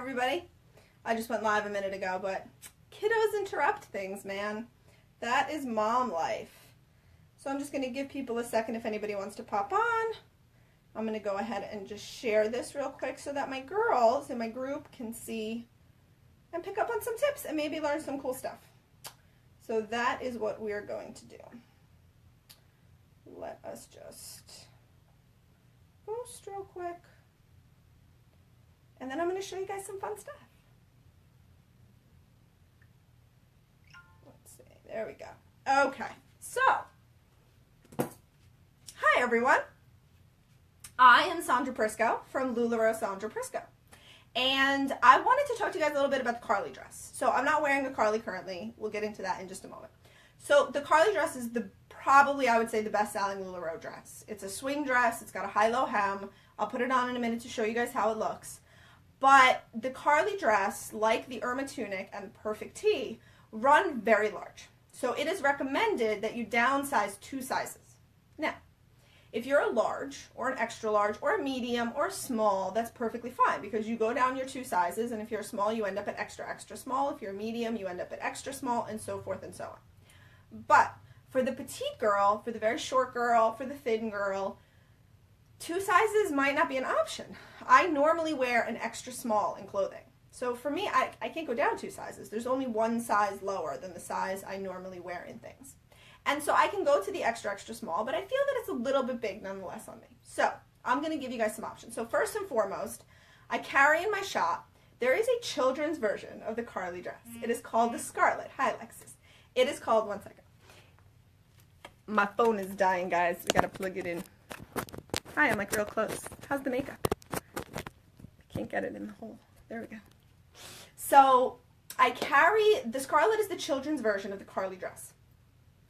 everybody. I just went live a minute ago, but kiddos interrupt things, man. That is mom life. So I'm just going to give people a second if anybody wants to pop on. I'm going to go ahead and just share this real quick so that my girls in my group can see and pick up on some tips and maybe learn some cool stuff. So that is what we're going to do. Let us just post real quick. And then I'm going to show you guys some fun stuff. Let's see. There we go. Okay. So, hi everyone. I am Sandra Prisco from LuLaRoe Sandra Prisco. And I wanted to talk to you guys a little bit about the Carly dress. So I'm not wearing a Carly currently. We'll get into that in just a moment. So the Carly dress is probably, I would say, the best-selling LuLaRoe dress. It's a swing dress. It's got a high-low hem. I'll put it on in a minute to show you guys how it looks. But the Carly dress, like the Irma tunic and the Perfect Tee, run very large. So it is recommended that you downsize 2 sizes. Now, if you're a large or an extra large or a medium or a small, that's perfectly fine because you go down your 2 sizes, and if you're a small, you end up at extra, extra small. If you're a medium, you end up at extra small, and so forth and so on. But for the petite girl, for the very short girl, for the thin girl, 2 sizes might not be an option. I normally wear an extra small in clothing. So for me, I can't go down 2 sizes. There's only 1 size lower than the size I normally wear in things. And so I can go to the extra, extra small, but I feel that it's a little bit big nonetheless on me. So I'm going to give you guys some options. So first and foremost, I carry in my shop, there is a children's version of the Carly dress. It is called the Scarlet. Hi, Alexis. It is called, one second. My phone is dying, guys. We got to plug it in. Hi, I'm like real close. How's the makeup? I can't get it in the hole. There we go. So I carry, the Scarlet is the children's version of the Carly dress.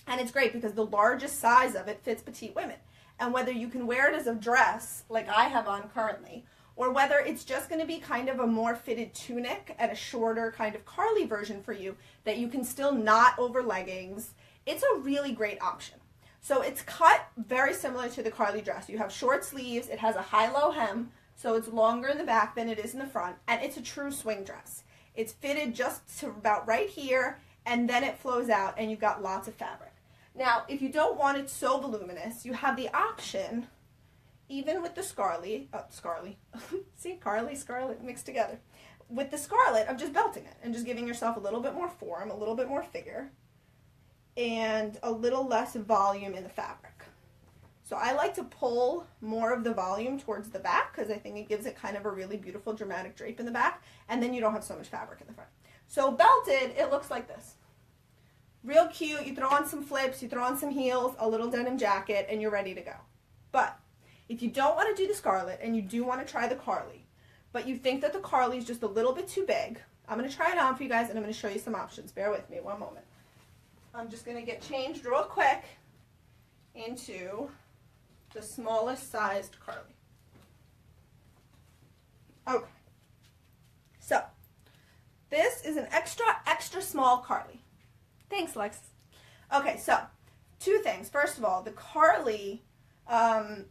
And it's great because the largest size of it fits petite women. And whether you can wear it as a dress, like I have on currently, or whether it's just going to be kind of a more fitted tunic and a shorter kind of Carly version for you that you can still knot over leggings, it's a really great option. So it's cut very similar to the Carly dress. You have short sleeves, it has a high-low hem, so it's longer in the back than it is in the front, and it's a true swing dress. It's fitted just to about right here, and then it flows out, and you've got lots of fabric. Now, if you don't want it so voluminous, you have the option, even with the Scarlet, see, Carly, Scarlet mixed together. With the Scarlet, of just belting it and just giving yourself a little bit more form, a little bit more figure, and a little less volume in the fabric. So I like to pull more of the volume towards the back because I think it gives it kind of a really beautiful dramatic drape in the back, and then you don't have so much fabric in the front. So belted, it looks like this. Real cute. You throw on some flips, you throw on some heels, a little denim jacket, and you're ready to go. But if you don't want to do the Scarlet and you do want to try the Carly, but you think that the Carly is just a little bit too big, I'm going to try it on for you guys and I'm going to show you some options. Bear with me one moment. I'm just going to get changed real quick into the smallest sized Carly. Okay. So, this is an extra, extra small Carly. Thanks, Lex. Okay, so 2 things. First of all, the Carly, I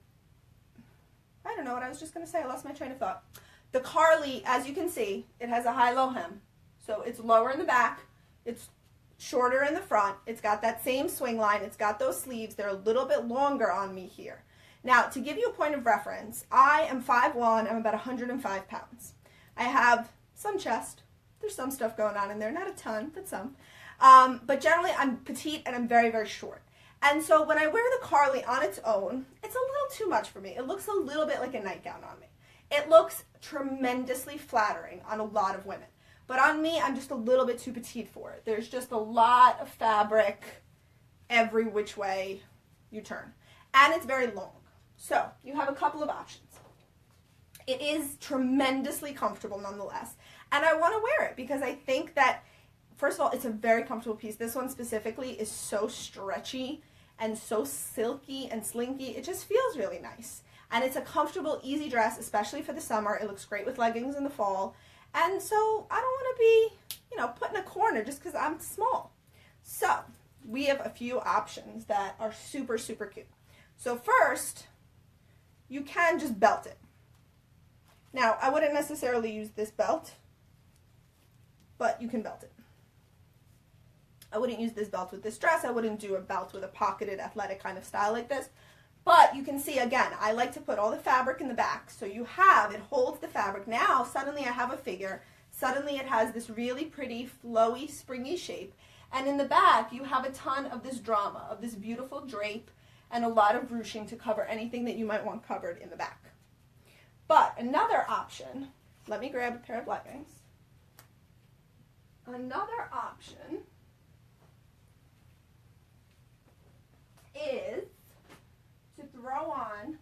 don't know what I was just going to say. I lost my train of thought. The Carly, as you can see, it has a high-low hem. So it's lower in the back. It's shorter in the front. It's got that same swing line. It's got those sleeves. They're a little bit longer on me here. Now, to give you a point of reference, I am 5'1". I'm about 105 pounds. I have some chest. There's some stuff going on in there. Not a ton, but some. But generally, I'm petite and I'm very, very short. And so when I wear the Carly on its own, it's a little too much for me. It looks a little bit like a nightgown on me. It looks tremendously flattering on a lot of women. But on me, I'm just a little bit too petite for it. There's just a lot of fabric every which way you turn. And it's very long. So you have a couple of options. It is tremendously comfortable nonetheless. And I want to wear it because I think that, first of all, it's a very comfortable piece. This one specifically is so stretchy and so silky and slinky. It just feels really nice. And it's a comfortable, easy dress, especially for the summer. It looks great with leggings in the fall. And so I don't want to be, put in a corner just because I'm small. So we have a few options that are super, super cute. So first, you can just belt it. Now, I wouldn't necessarily use this belt but you can belt it. I wouldn't use this belt with this dress. I wouldn't do a belt with a pocketed athletic kind of style like this. But you can see, again, I like to put all the fabric in the back. So you have, it holds the fabric. Now, suddenly I have a figure. Suddenly it has this really pretty, flowy, springy shape. And in the back, you have a ton of this drama, of this beautiful drape, and a lot of ruching to cover anything that you might want covered in the back. But another option, let me grab a pair of leggings. Another option is to throw on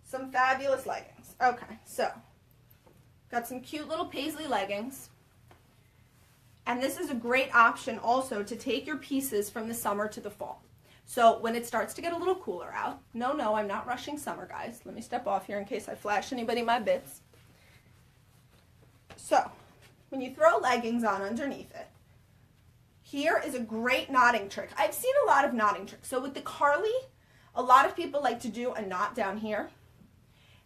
some fabulous leggings. Okay, so got some cute little paisley leggings. And this is a great option also to take your pieces from the summer to the fall. So when it starts to get a little cooler out, no, I'm not rushing summer, guys. Let me step off here in case I flash anybody my bits. So when you throw leggings on underneath it, here is a great knotting trick. I've seen a lot of knotting tricks. So with the Carly, a lot of people like to do a knot down here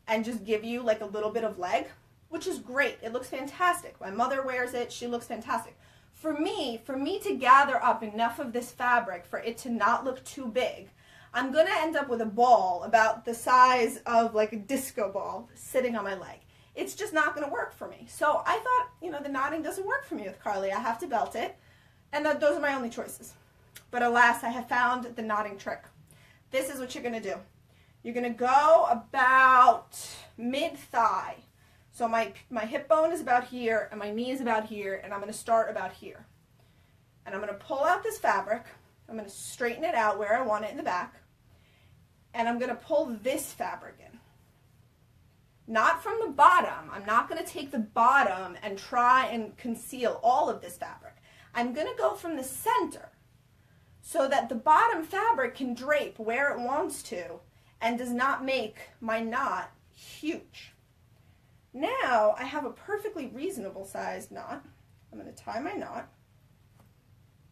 and just give you like a little bit of leg, which is great. It looks fantastic. My mother wears it. She looks fantastic. For me to gather up enough of this fabric for it to not look too big, I'm going to end up with a ball about the size of like a disco ball sitting on my leg. It's just not going to work for me. So I thought, you know, the knotting doesn't work for me with Carly. I have to belt it. And those are my only choices. But alas, I have found the knotting trick. This is what you're going to do. You're going to go about mid-thigh. So my hip bone is about here, and my knee is about here, and I'm going to start about here. And I'm going to pull out this fabric. I'm going to straighten it out where I want it in the back. And I'm going to pull this fabric in. Not from the bottom. I'm not going to take the bottom and try and conceal all of this fabric. I'm going to go from the center so that the bottom fabric can drape where it wants to and does not make my knot huge. Now I have a perfectly reasonable sized knot. I'm going to tie my knot.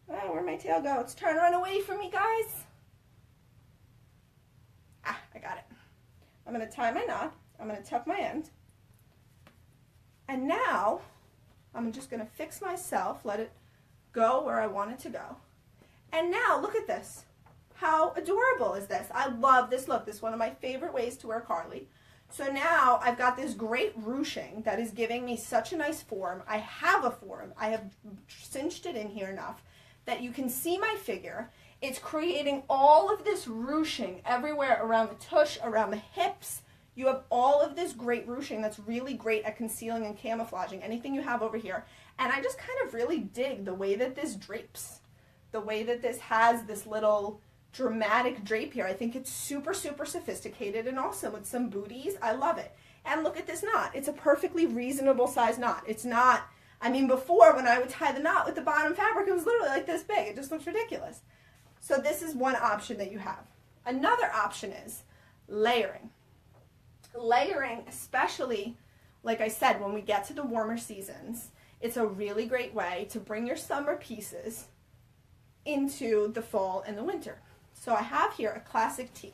Oh, where'd my tail go? It's trying to run away from me, guys. Ah, I got it. I'm going to tie my knot. I'm going to tuck my end. And now I'm just going to fix myself, let it go where I want it to go. And now look at this. How adorable is this? I love this look. This is one of my favorite ways to wear Carly. So now I've got this great ruching that is giving me such a nice form. I have a form. I have cinched it in here enough that you can see my figure. It's creating all of this ruching everywhere around the tush, around the hips. You have all of this great ruching that's really great at concealing and camouflaging anything you have over here. And I just kind of really dig the way that this drapes, the way that this has this little dramatic drape here. I think it's super, super sophisticated and awesome with some booties. I love it. And look at this knot. It's a perfectly reasonable size knot. It's not, I mean, before when I would tie the knot with the bottom fabric, it was literally like this big. It just looks ridiculous. So this is one option that you have. Another option is layering. Layering, especially, like I said, when we get to the warmer seasons, it's a really great way to bring your summer pieces into the fall and the winter. So I have here a classic tee.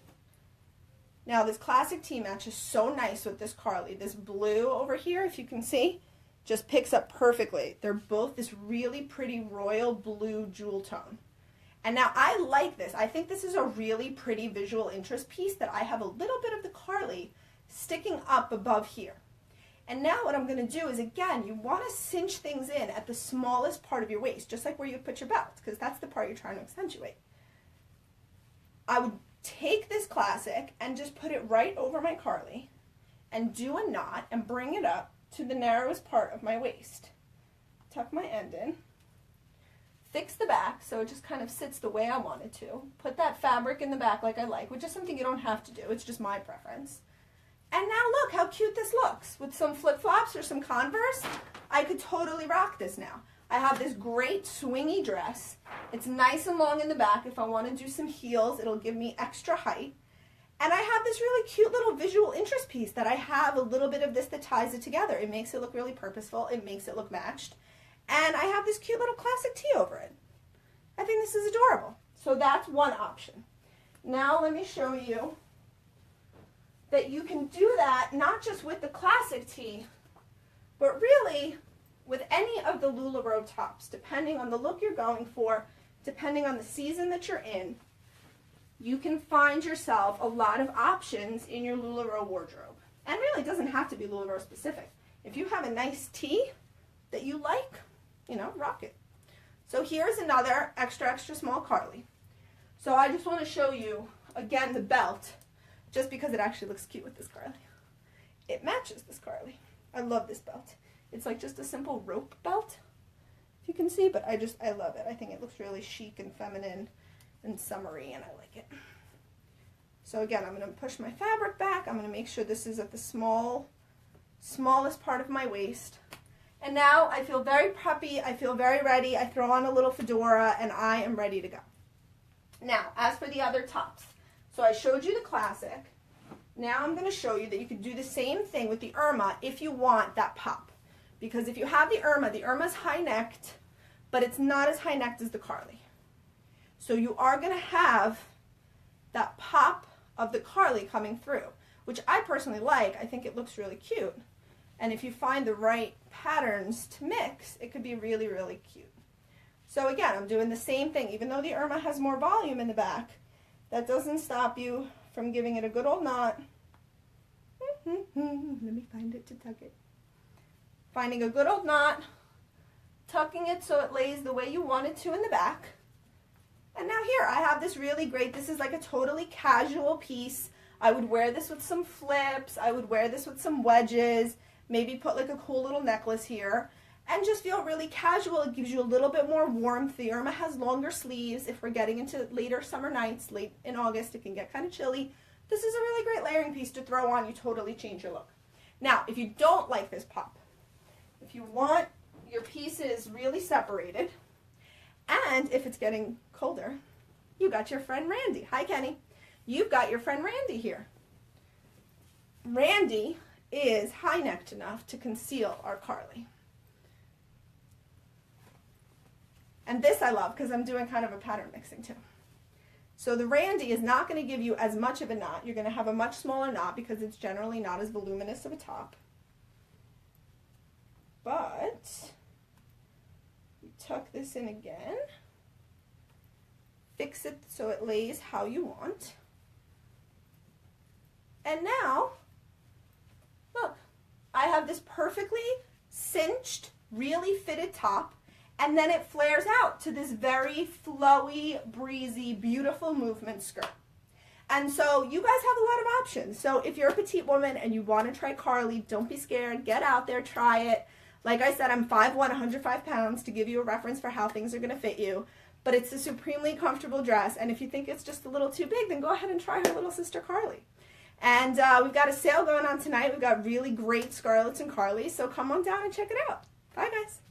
Now this classic tee matches so nice with this Carly. This blue over here, if you can see, just picks up perfectly. They're both this really pretty royal blue jewel tone. And now I like this. I think this is a really pretty visual interest piece that I have a little bit of the Carly sticking up above here. And now what I'm going to do is, again, you want to cinch things in at the smallest part of your waist, just like where you put your belt, because that's the part you're trying to accentuate. I would take this classic and just put it right over my Carly and do a knot and bring it up to the narrowest part of my waist. Tuck my end in. Fix the back so it just kind of sits the way I want it to. Put that fabric in the back like I like, which is something you don't have to do. It's just my preference. And now look how cute this looks. With some flip-flops or some Converse, I could totally rock this now. I have this great swingy dress. It's nice and long in the back. If I want to do some heels, it'll give me extra height. And I have this really cute little visual interest piece that I have a little bit of this that ties it together. It makes it look really purposeful. It makes it look matched. And I have this cute little classic tee over it. I think this is adorable. So that's one option. Now let me show you that you can do that not just with the classic tee, but really with any of the LuLaRoe tops, depending on the look you're going for, depending on the season that you're in, you can find yourself a lot of options in your LuLaRoe wardrobe. And really, it doesn't have to be LuLaRoe specific. If you have a nice tee that you like, you know, rock it. So here's another extra small Carly. So I just want to show you, again, the belt, just because it actually looks cute with this Carly. It matches this Carly. I love this belt. It's like just a simple rope belt, if you can see, but I love it. I think it looks really chic and feminine and summery, and I like it. So again, I'm going to push my fabric back. I'm going to make sure this is at the smallest part of my waist. And now I feel very preppy. I feel very ready. I throw on a little fedora, and I am ready to go. Now, as for the other tops, so I showed you the classic. Now I'm going to show you that you can do the same thing with the Irma if you want that pop. Because if you have the Irma's high-necked, but it's not as high-necked as the Carly. So you are going to have that pop of the Carly coming through, which I personally like. I think it looks really cute. And if you find the right patterns to mix, it could be really, really cute. So again, I'm doing the same thing. Even though the Irma has more volume in the back, that doesn't stop you from giving it a good old knot. Let me find it to tuck it. Finding a good old knot, tucking it so it lays the way you want it to in the back. And now here, I have this really great, this is like a totally casual piece. I would wear this with some flips. I would wear this with some wedges. Maybe put like a cool little necklace here. And just feel really casual. It gives you a little bit more warmth. The Irma has longer sleeves. If we're getting into later summer nights, late in August, it can get kind of chilly. This is a really great layering piece to throw on. You totally change your look. Now, if you don't like this pop, if you want your pieces really separated, and if it's getting colder, you got your friend Randy. Hi, Kenny. You've got your friend Randy here. Randy is high-necked enough to conceal our Carly. And this I love because I'm doing kind of a pattern mixing too. So the Randy is not going to give you as much of a knot. You're going to have a much smaller knot because it's generally not as voluminous of a top. But you tuck this in again. Fix it so it lays how you want. And now, look, I have this perfectly cinched, really fitted top, and then it flares out to this very flowy, breezy, beautiful movement skirt. And so you guys have a lot of options. So if you're a petite woman and you want to try Carly, don't be scared. Get out there, try it. Like I said, I'm 5'1", 105 pounds to give you a reference for how things are going to fit you. But it's a supremely comfortable dress. And if you think it's just a little too big, then go ahead and try her little sister Carly. And we've got a sale going on tonight. We've got really great Scarletts and Carlys. So come on down and check it out. Bye, guys.